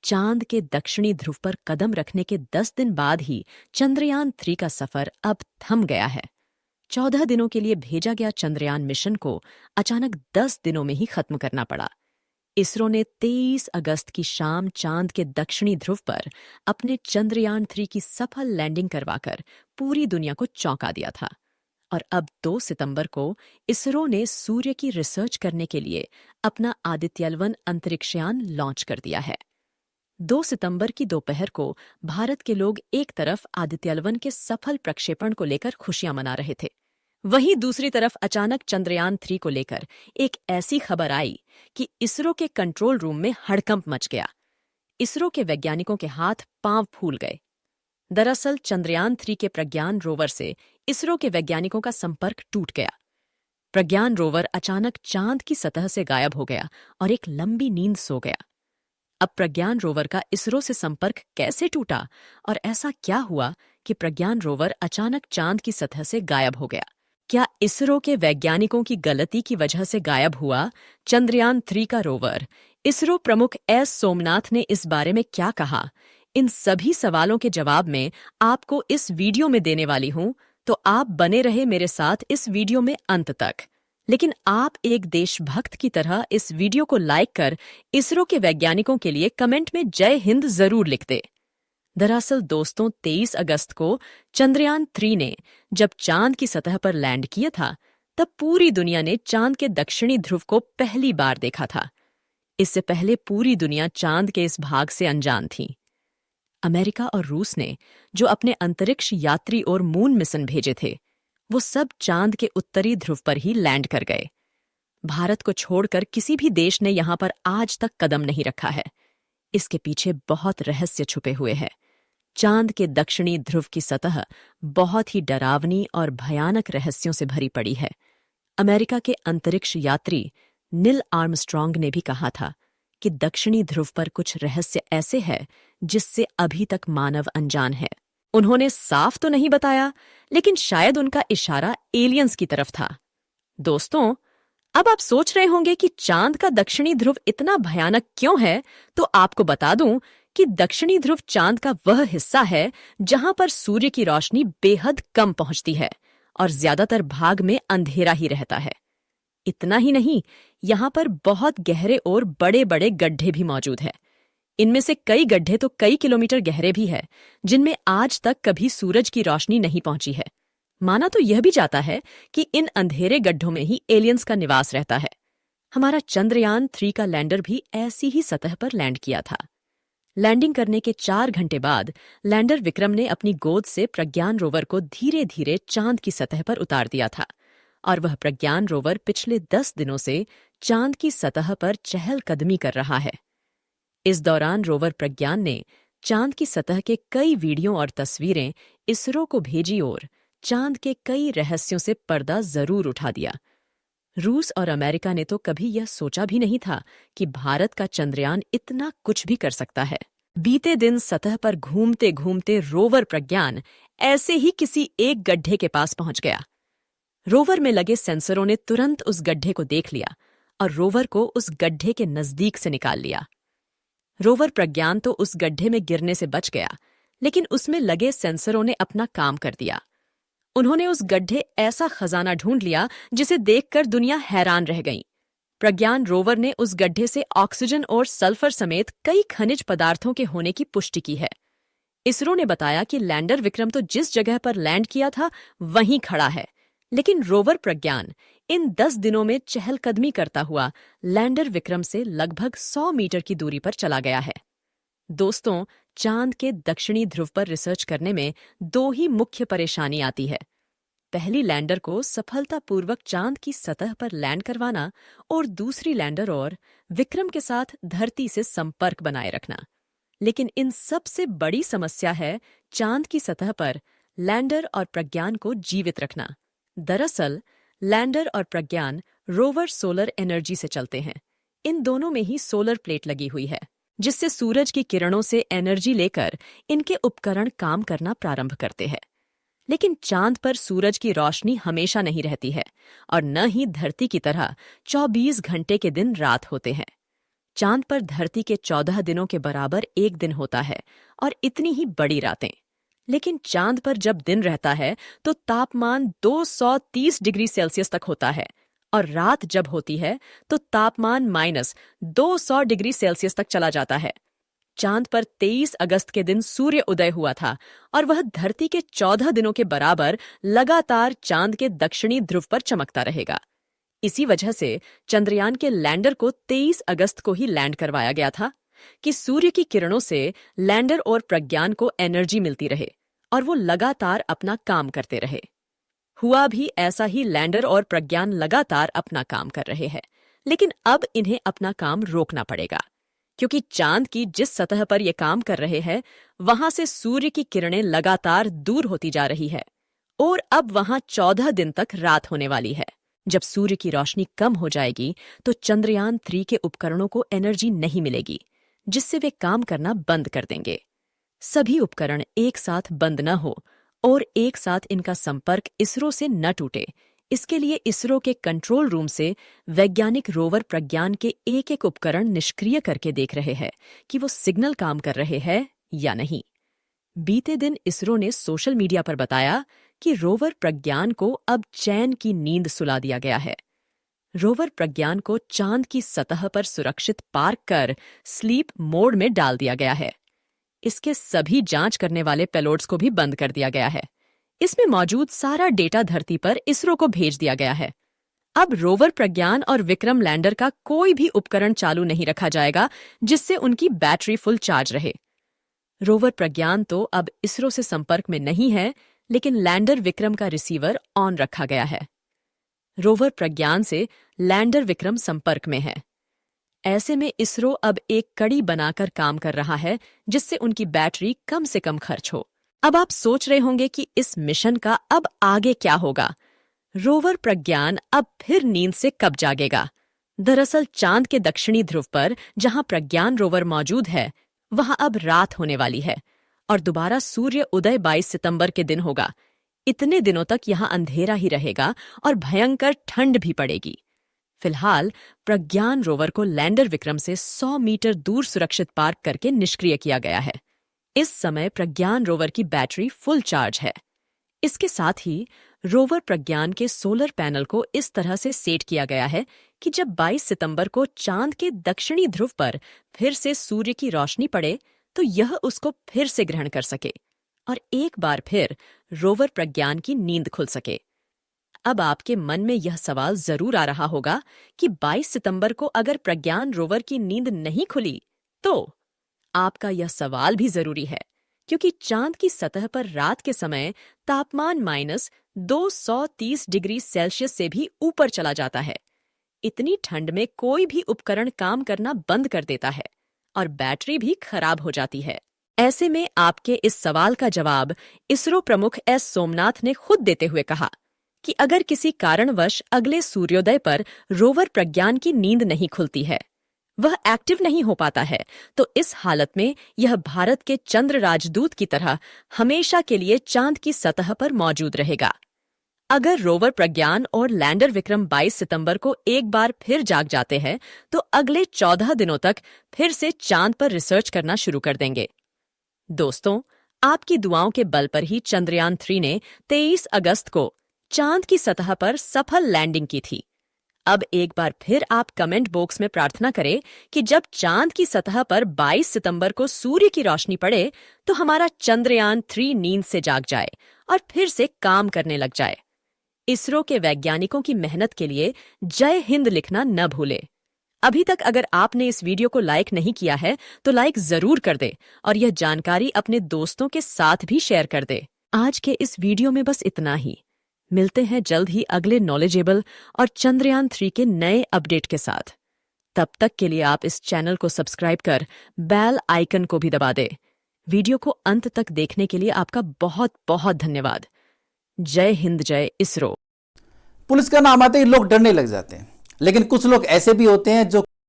चांद के दक्षिणी ध्रुव पर कदम रखने के 10 दिन बाद ही चंद्रयान-3 का सफर अब थम गया है। 14 दिनों के लिए भेजा गया चंद्रयान मिशन को अचानक 10 दिनों में ही खत्म करना पड़ा। इसरो ने 23 अगस्त की शाम चांद के दक्षिणी ध्रुव पर अपने चंद्रयान-3 की सफल लैंडिंग करवाकर पूरी दुनिया को चौंका दिया था। और अब 2 सितंबर को इसरो ने सूर्य की रिसर्च करने के लिए अपना आदित्यवन अंतरिक्षयान लॉन्च कर दिया है। 2 सितंबर की दोपहर को भारत के लोग एक तरफ आदित्यवन के सफल प्रक्षेपण को लेकर खुशियां मना रहे थे, वहीं दूसरी तरफ अचानक चंद्रयान-3 को लेकर एक ऐसी खबर आई कि इसरो के कंट्रोल रूम में हड़कंप मच गया। इसरो के वैज्ञानिकों के हाथ पांव फूल गए। दरअसल चंद्रयान-3 के प्रज्ञान रोवर से इसरो के वैज्ञानिकों का संपर्क टूट गया। प्रज्ञान रोवर अचानक चांद की सतह से गायब हो गया और एक लंबी नींद सो गया। अब प्रज्ञान रोवर का इसरो से संपर्क कैसे टूटा और ऐसा क्या हुआ कि प्रज्ञान रोवर अचानक चांद की सतह से गायब हो गया? क्या इसरो के वैज्ञानिकों की गलती की वजह से गायब हुआ चंद्रयान-3 का रोवर? इसरो प्रमुख एस सोमनाथ ने इस बारे में क्या कहा? इन सभी सवालों के जवाब में आपको इस वीडियो में देने वाली हूं, तो आप बने रहे मेरे साथ इस वीडियो में अंत तक। लेकिन आप एक देशभक्त की तरह इस वीडियो को लाइक कर इसरो के वैज्ञानिकों के लिए कमेंट में जय हिंद जरूर लिख दे। दरअसल दोस्तों, 23 अगस्त को चंद्रयान-3 ने जब चांद की सतह पर लैंड किया था, तब पूरी दुनिया ने चांद के दक्षिणी ध्रुव को पहली बार देखा था। इससे पहले पूरी दुनिया चांद के इस भाग से अनजान थी। अमेरिका और रूस ने जो अपने अंतरिक्ष यात्री और मून मिशन भेजे थे, वो सब चांद के उत्तरी ध्रुव पर ही लैंड कर गए। भारत को छोड़कर किसी भी देश ने यहां पर आज तक कदम नहीं रखा है। इसके पीछे बहुत रहस्य छुपे हुए हैं। चांद के दक्षिणी ध्रुव की सतह बहुत ही डरावनी और भयानक रहस्यों से भरी पड़ी है। अमेरिका के अंतरिक्ष यात्री नील आर्मस्ट्रॉन्ग ने भी कहा था कि दक्षिणी ध्रुव पर कुछ रहस्य ऐसे हैं जिससे अभी तक मानव अनजान है। उन्होंने साफ तो नहीं बताया, लेकिन शायद उनका इशारा एलियंस की तरफ था। दोस्तों, अब आप सोच रहे होंगे कि चांद का दक्षिणी ध्रुव इतना भयानक क्यों है, तो आपको बता दूं कि दक्षिणी ध्रुव चांद का वह हिस्सा है जहां पर सूर्य की रोशनी बेहद कम पहुंचती है और ज्यादातर भाग में अंधेरा ही रहता है। इतना ही नहीं, यहां पर बहुत गहरे और बड़े-बड़े गड्ढे भी मौजूद हैं। इनमें से कई गड्ढे तो कई किलोमीटर गहरे भी हैं, जिनमें आज तक कभी सूरज की रोशनी नहीं पहुंची है। माना तो यह भी जाता है कि इन अंधेरे गड्ढों में ही एलियंस का निवास रहता है। हमारा चंद्रयान-3 का लैंडर भी ऐसी ही सतह पर लैंड किया था। लैंडिंग करने के 4 घंटे बाद लैंडर विक्रम ने अपनी गोद से प्रज्ञान रोवर को धीरे धीरे चांद की सतह पर उतार दिया था, और वह प्रज्ञान रोवर पिछले 10 दिनों से चांद की सतह पर चहलकदमी कर रहा है। इस दौरान रोवर प्रज्ञान ने चांद की सतह के कई वीडियो और तस्वीरें इसरो को भेजी और चांद के कई रहस्यों से पर्दा जरूर उठा दिया। रूस और अमेरिका ने तो कभी यह सोचा भी नहीं था कि भारत का चंद्रयान इतना कुछ भी कर सकता है। बीते दिन सतह पर घूमते घूमते रोवर प्रज्ञान ऐसे ही किसी एक गड्ढे के पास पहुंच गया। रोवर में लगे सेंसरों ने तुरंत उस गड्ढे को देख लिया और रोवर को उस गड्ढे के नजदीक से निकाल लिया। रोवर प्रज्ञान तो उस गड्ढे में गिरने से बच गया, लेकिन उसमें लगे सेंसरों ने अपना काम कर दिया। उन्होंने उस गड्ढे ऐसा खजाना ढूंढ लिया जिसे देखकर दुनिया हैरान रह गई। प्रज्ञान रोवर ने उस गड्ढे से ऑक्सीजन और सल्फर समेत कई खनिज पदार्थों के होने की पुष्टि की है। इसरो ने बताया कि लैंडर विक्रम तो जिस जगह पर लैंड किया था वहीं खड़ा है, लेकिन रोवर प्रज्ञान इन 10 दिनों में चहलकदमी करता हुआ लैंडर विक्रम से लगभग 100 मीटर की दूरी पर चला गया है। दोस्तों, चांद के दक्षिणी ध्रुव पर रिसर्च करने में 2 ही मुख्य परेशानी आती है। पहली, लैंडर को सफलतापूर्वक चांद की सतह पर लैंड करवाना, और दूसरी, लैंडर और विक्रम के साथ धरती से संपर्क बनाए रखना। लेकिन इन सबसे बड़ी समस्या है चांद की सतह पर लैंडर और प्रज्ञान को जीवित रखना। दरअसल लैंडर और प्रज्ञान रोवर सोलर एनर्जी से चलते हैं। इन दोनों में ही सोलर प्लेट लगी हुई है, जिससे सूरज की किरणों से एनर्जी लेकर इनके उपकरण काम करना प्रारंभ करते हैं। लेकिन चांद पर सूरज की रोशनी हमेशा नहीं रहती है, और न ही धरती की तरह 24 घंटे के दिन रात होते हैं। चांद पर धरती के 14 दिनों के बराबर एक दिन होता है और इतनी ही बड़ी रातें। लेकिन चांद पर जब दिन रहता है तो तापमान 230 डिग्री सेल्सियस तक होता है और रात जब होती है तो तापमान -200 डिग्री सेल्सियस तक चला जाता है। चांद पर 23 अगस्त के दिन सूर्य उदय हुआ था और वह धरती के 14 दिनों के बराबर लगातार चांद के दक्षिणी ध्रुव पर चमकता रहेगा। इसी वजह से चंद्रयान के लैंडर को 23 अगस्त को ही लैंड करवाया गया था कि सूर्य की किरणों से लैंडर और प्रज्ञान को एनर्जी मिलती रहे और वो लगातार अपना काम करते रहे। हुआ भी ऐसा ही। लैंडर और प्रज्ञान लगातार अपना काम कर रहे हैं, लेकिन अब इन्हें अपना काम रोकना पड़ेगा क्योंकि चांद की जिस सतह पर ये काम कर रहे हैं वहां से सूर्य की किरणें लगातार दूर होती जा रही है और अब वहां 14 दिन तक रात होने वाली है। जब सूर्य की रोशनी कम हो जाएगी तो चंद्रयान 3 के उपकरणों को एनर्जी नहीं मिलेगी, जिससे वे काम करना बंद कर देंगे। सभी उपकरण एक साथ बंद न हो और एक साथ इनका संपर्क इसरो से न टूटे, इसके लिए इसरो के कंट्रोल रूम से वैज्ञानिक रोवर प्रज्ञान के एक एक उपकरण निष्क्रिय करके देख रहे हैं कि वो सिग्नल काम कर रहे हैं या नहीं। बीते दिन इसरो ने सोशल मीडिया पर बताया कि रोवर प्रज्ञान को अब चैन की नींद सुला दिया गया है। रोवर प्रज्ञान को चांद की सतह पर सुरक्षित पार्क कर स्लीप मोड में डाल दिया गया है। इसके सभी जांच करने वाले पेलोड्स को भी बंद कर दिया गया है। इसमें मौजूद सारा डेटा धरती पर इसरो को भेज दिया गया है। अब रोवर प्रज्ञान और विक्रम लैंडर का कोई भी उपकरण चालू नहीं रखा जाएगा जिससे उनकी बैटरी फुल चार्ज रहे। रोवर प्रज्ञान तो अब इसरो से संपर्क में नहीं है, लेकिन लैंडर विक्रम का रिसीवर ऑन रखा गया है। रोवर प्रज्ञान से लैंडर विक्रम संपर्क में है। ऐसे में इसरो अब एक कड़ी बनाकर काम कर रहा है जिससे उनकी बैटरी कम से कम खर्च हो। अब आप सोच रहे होंगे कि इस मिशन का अब आगे क्या होगा। रोवर प्रज्ञान अब फिर नींद से कब जागेगा। दरअसल चांद के दक्षिणी ध्रुव पर जहां प्रज्ञान रोवर मौजूद है वहां अब रात होने वाली है और दोबारा सूर्य उदय 22 सितंबर के दिन होगा। इतने दिनों तक यहां अंधेरा ही रहेगा और भयंकर ठंड भी पड़ेगी। फिलहाल प्रज्ञान रोवर को लैंडर विक्रम से 100 मीटर दूर सुरक्षित पार्क करके निष्क्रिय किया गया है। इस समय प्रज्ञान रोवर की बैटरी फुल चार्ज है। इसके साथ ही रोवर प्रज्ञान के सोलर पैनल को इस तरह से सेट किया गया है कि जब 22 सितंबर को चांद के दक्षिणी ध्रुव पर फिर से सूर्य की रोशनी पड़े तो यह उसको फिर से ग्रहण कर सके और एक बार फिर रोवर प्रज्ञान की नींद खुल सके। अब आपके मन में यह सवाल जरूर आ रहा होगा कि 22 सितंबर को अगर प्रज्ञान रोवर की नींद नहीं खुली तो आपका यह सवाल भी जरूरी है, क्योंकि चांद की सतह पर रात के समय तापमान -230 डिग्री सेल्सियस से भी ऊपर चला जाता है। इतनी ठंड में कोई भी उपकरण काम करना बंद कर देता है और बैटरी भी खराब हो जाती है। ऐसे में आपके इस सवाल का जवाब इसरो प्रमुख एस सोमनाथ ने खुद देते हुए कहा कि अगर किसी कारणवश अगले सूर्योदय पर रोवर प्रज्ञान की नींद नहीं खुलती है, वह एक्टिव नहीं हो पाता है, तो इस हालत में यह भारत के चंद्र राजदूत की तरह हमेशा के लिए चांद की सतह पर मौजूद रहेगा। अगर रोवर प्रज्ञान और लैंडर विक्रम 22 सितंबर को एक बार फिर जाग जाते हैं तो अगले 14 दिनों तक फिर से चांद पर रिसर्च करना शुरू कर देंगे। दोस्तों, आपकी दुआओं के बल पर ही चंद्रयान 3 ने 23 अगस्त को चांद की सतह पर सफल लैंडिंग की थी। अब एक बार फिर आप कमेंट बॉक्स में प्रार्थना करें कि जब चांद की सतह पर 22 सितंबर को सूर्य की रोशनी पड़े तो हमारा चंद्रयान 3 नींद से जाग जाए और फिर से काम करने लग जाए। इसरो के वैज्ञानिकों की मेहनत के लिए जय हिंद लिखना न भूले। अभी तक अगर आपने इस वीडियो को लाइक नहीं किया है तो लाइक जरूर कर दे और यह जानकारी अपने दोस्तों के साथ भी शेयर कर दे। आज के इस वीडियो में बस इतना ही। मिलते हैं जल्द ही अगले नॉलेजेबल और चंद्रयान 3 के नए अपडेट के साथ। तब तक के लिए आप इस चैनल को सब्सक्राइब कर बेल आइकन को भी दबा दे। वीडियो को अंत तक देखने के लिए आपका बहुत बहुत धन्यवाद। जय हिंद, जय इसरो। पुलिस का नाम आते ही लोग डरने लग जाते हैं, लेकिन कुछ लोग ऐसे भी होते हैं जो